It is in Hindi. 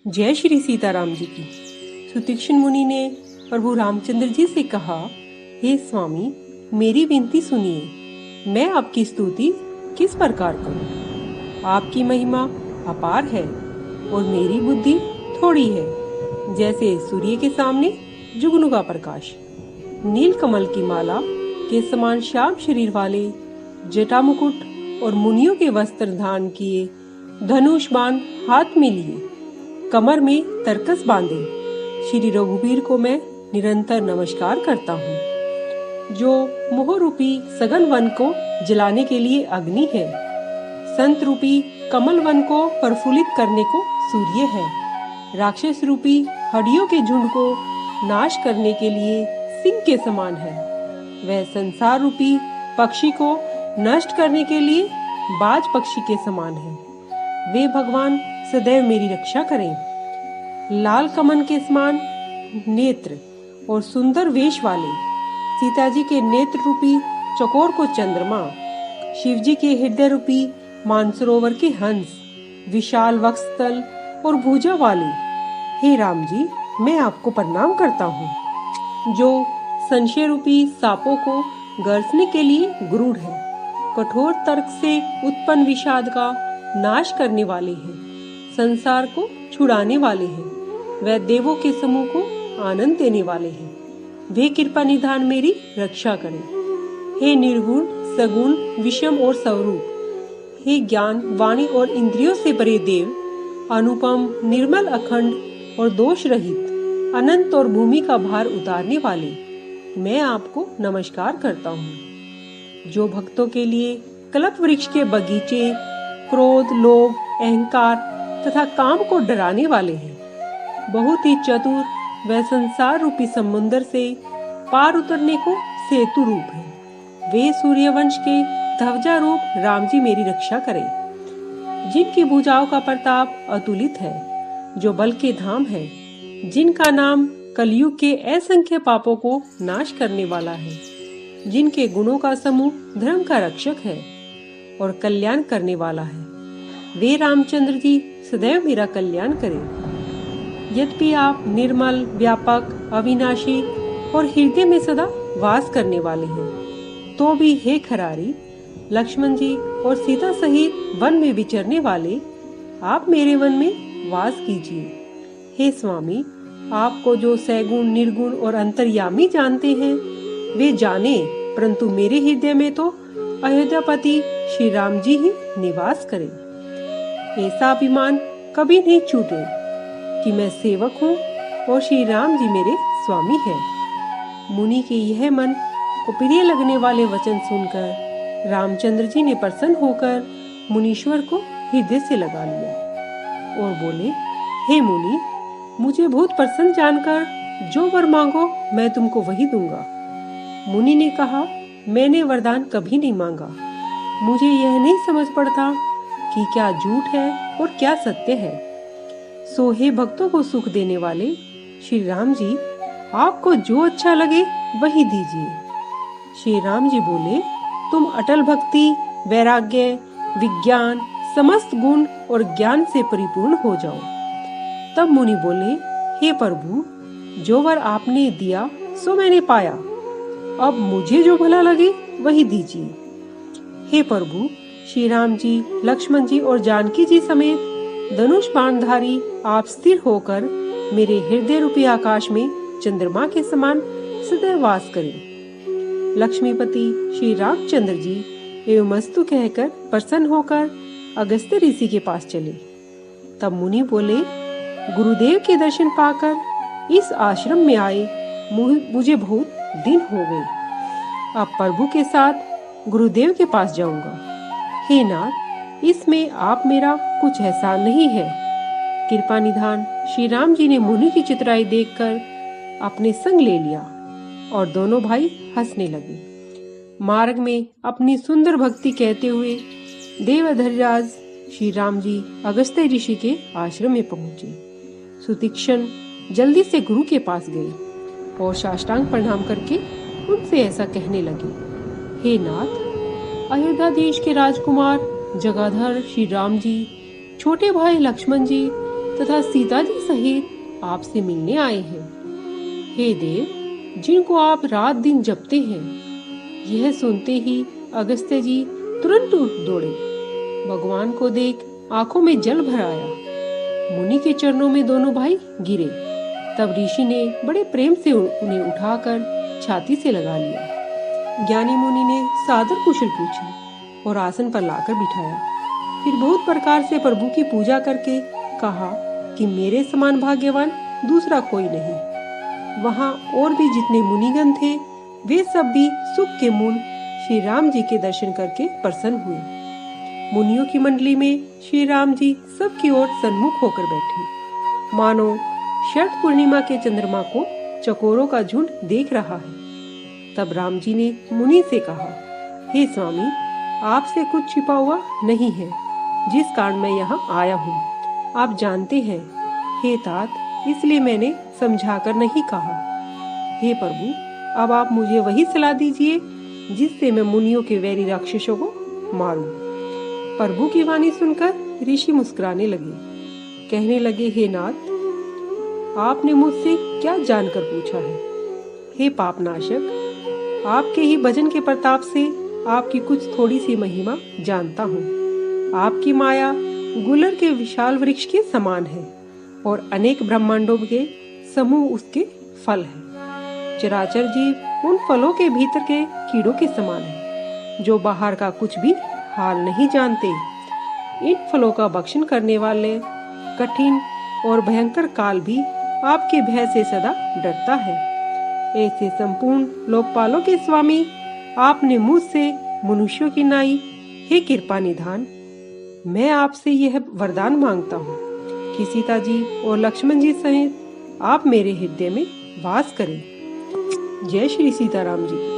जय श्री सीताराम जी की। सुतीक्ष्ण मुनि ने प्रभु रामचंद्र जी से कहा, हे स्वामी, मेरी विनती सुनिए। मैं आपकी स्तुति किस प्रकार करूं? आपकी महिमा अपार है और मेरी बुद्धि थोड़ी है, जैसे सूर्य के सामने जुगनू का प्रकाश। नील कमल की माला के समान श्याम शरीर वाले, जटा मुकुट और मुनियों के वस्त्र धारण किए, धनुष बाण हाथ में लिए, कमर में तरकस बांधे श्री रघुवीर को मैं निरंतर नमस्कार करता हूँ, जो मोह रूपी सघन वन को जलाने के लिए अग्नि है, संत रूपी कमल वन को प्रफुल्लित करने को सूर्य है, राक्षस रूपी हड्डियों के झुंड को नाश करने के लिए सिंह के समान है, वह संसार रूपी पक्षी को नष्ट करने के लिए बाज पक्षी के समान है। वे भगवान सदैव मेरी रक्षा करें। लाल कमल के समान नेत्र और सुंदर वेश वाले सीता जी के नेत्र रूपी चकोर को चंद्रमा, शिव जी के हृदय रूपी मानसरोवर के हंस, विशाल वक्षस्थल और भुजा वाले हे राम जी, मैं आपको प्रणाम करता हूँ, जो संशय रूपी सांपों को गरजने के लिए गुरूढ़ है, कठोर तर्क से उत्पन्न विषाद का नाश करने वाले हैं, संसार को छुड़ाने वाले हैं, वह देवों के समूह को आनंद देने वाले हैं। वे कृपा निधान मेरी रक्षा करें। हे निर्गुण सगुण विषम और स्वरूप, हे ज्ञान वाणी और इंद्रियों से परे देव, अनुपम निर्मल अखंड और दोष रहित अनंत और भूमि का भार उतारने वाले, मैं आपको नमस्कार करता हूँ, जो भक्तों के लिए कल्प वृक्ष के बगीचे, क्रोध लोभ अहंकार तथा काम को डराने वाले हैं। बहुत ही चतुर वह संसार रूपी समुद्र से पार उतरने को सेतु रूप है। वे सूर्यवंश के ध्वजा रूप राम जी मेरी रक्षा करें, जिनकी भुजाओं का प्रताप अतुलित है, जो बल के धाम है, जिनका नाम कलयुग के असंख्य पापों को नाश करने वाला है, जिनके गुणों का समूह धर्म का रक्षक है और कल्याण करने वाला है। वे रामचंद्र जी सदैव मेरा कल्याण करें। यद्यपि आप निर्मल व्यापक अविनाशी और हृदय में सदा वास करने वाले हैं, तो भी हे खरारी, लक्ष्मण जी और सीता सहित वन में विचरने वाले, आप मेरे वन में वास कीजिए। हे स्वामी, आपको जो सैगुण निर्गुण और अंतर्यामी जानते हैं वे जाने, परंतु मेरे हृदय में तो अयोध्यापति श्री राम जी ही निवास करें। ऐसा अभिमान कभी नहीं छूटे कि मैं सेवक हूँ और श्री राम जी मेरे स्वामी हैं। मुनि के यह मन को प्रिय लगने वाले वचन सुनकर रामचंद्र जी ने प्रसन्न होकर मुनीश्वर को हृदय से लगा लिया और बोले, हे मुनि, मुझे बहुत प्रसन्न जानकर जो वर मांगो मैं तुमको वही दूंगा। मुनि ने कहा, मैंने वरदान कभी नहीं मांगा। मुझे यह नहीं समझ पड़ता कि क्या झूठ है और क्या सत्य है। सो हे भक्तों को सुख देने वाले श्री राम जी, आपको जो अच्छा लगे वही दीजिए। श्री राम जी बोले, तुम अटल भक्ति, वैराग्य, विज्ञान, समस्त गुण और ज्ञान से परिपूर्ण हो जाओ। तब मुनि बोले, हे प्रभु, जो वर आपने दिया सो मैंने पाया, अब मुझे जो भला लगे वही दीजिए। हे प्रभु, श्री राम जी, लक्ष्मण जी और जानकी जी समेत धनुष बाणधारी आप स्थिर होकर मेरे हृदय रूपी आकाश में चंद्रमा के समान सदैव वास करें। लक्ष्मीपति श्री रामचंद्र जी एवं मस्तु कहकर प्रसन्न होकर अगस्त्य ऋषि के पास चले। तब मुनि बोले, गुरुदेव के दर्शन पाकर इस आश्रम में आए मुझे बहुत दिन हो गए। अब प्रभु के साथ गुरुदेव के पास जाऊंगा। हे नाथ, इसमें आप मेरा कुछ एहसान नहीं है। कृपा निधान श्री राम जी ने मुनि की चितराई देखकर अपने संग ले लिया और दोनों भाई हंसने लगे। मार्ग में अपनी सुंदर भक्ति कहते हुए देवधरराज श्री राम जी अगस्त्य ऋषि के आश्रम में पहुंचे। सुतीक्ष्ण जल्दी से गुरु के पास गए और साष्टांग प्रणाम करके उनसे ऐसा कहने लगे, हे नाथ, अयोध्या देश के राजकुमार जगाधर श्री राम जी, छोटे भाई लक्ष्मण जी तथा सीता जी सहित आपसे मिलने आए हैं। हे देव, जिनको आप रात दिन जपते हैं। यह सुनते ही अगस्त्य जी तुरंत उठ दौड़े। भगवान को देख आंखों में जल भर आया। मुनि के चरणों में दोनों भाई गिरे। तब ऋषि ने बड़े प्रेम से उन्हें उठाकर छाती से लगा लिया। ज्ञानी मुनि ने सादर कुशल पूछी और आसन पर लाकर बिठाया। फिर बहुत प्रकार से प्रभु की पूजा करके कहा कि मेरे समान भाग्यवान दूसरा कोई नहीं। वहाँ और भी जितने मुनिगण थे वे सब भी सुख के मूल श्री राम जी के दर्शन करके प्रसन्न हुए। मुनियों की मंडली में श्री राम जी सबकी ओर सन्मुख होकर बैठे, मानो शरद पूर्णिमा के चंद्रमा को चकोरों का झुंड देख रहा है। तब राम जी ने मुनि से कहा, हे स्वामी, आपसे कुछ छिपा हुआ नहीं है, जिस कारण मैं यहाँ आया हूँ आप जानते हैं। हे तात, इसलिए मैंने समझाकर नहीं कहा। हे प्रभु, अब आप मुझे वही सलाह दीजिए जिससे मैं मुनियों के वैरी राक्षसों को मारूं। प्रभु की वाणी सुनकर ऋषि मुस्कुराने लगे। कहने लगे, हे नाथ, आपने मुझसे क्या जानकर पूछा है? हे पापनाशक, आपके ही भजन के प्रताप से आपकी कुछ थोड़ी सी महिमा जानता हूँ। आपकी माया गुलर के विशाल वृक्ष के समान है और अनेक ब्रह्मांडों के समूह उसके फल है। चराचर जीव उन फलों के भीतर के कीड़ों के समान है, जो बाहर का कुछ भी हाल नहीं जानते। इन फलों का भक्षण करने वाले कठिन और भयंकर काल भी आपके भय से सदा डरता है। ऐसे संपूर्ण लोकपालों के स्वामी, आपने मुझसे मनुष्यों की नाई, हे कृपा निधान, मैं आपसे यह वरदान मांगता हूँ कि सीता जी और लक्ष्मण जी सहित आप मेरे हृदय में वास करें। जय श्री सीताराम जी की।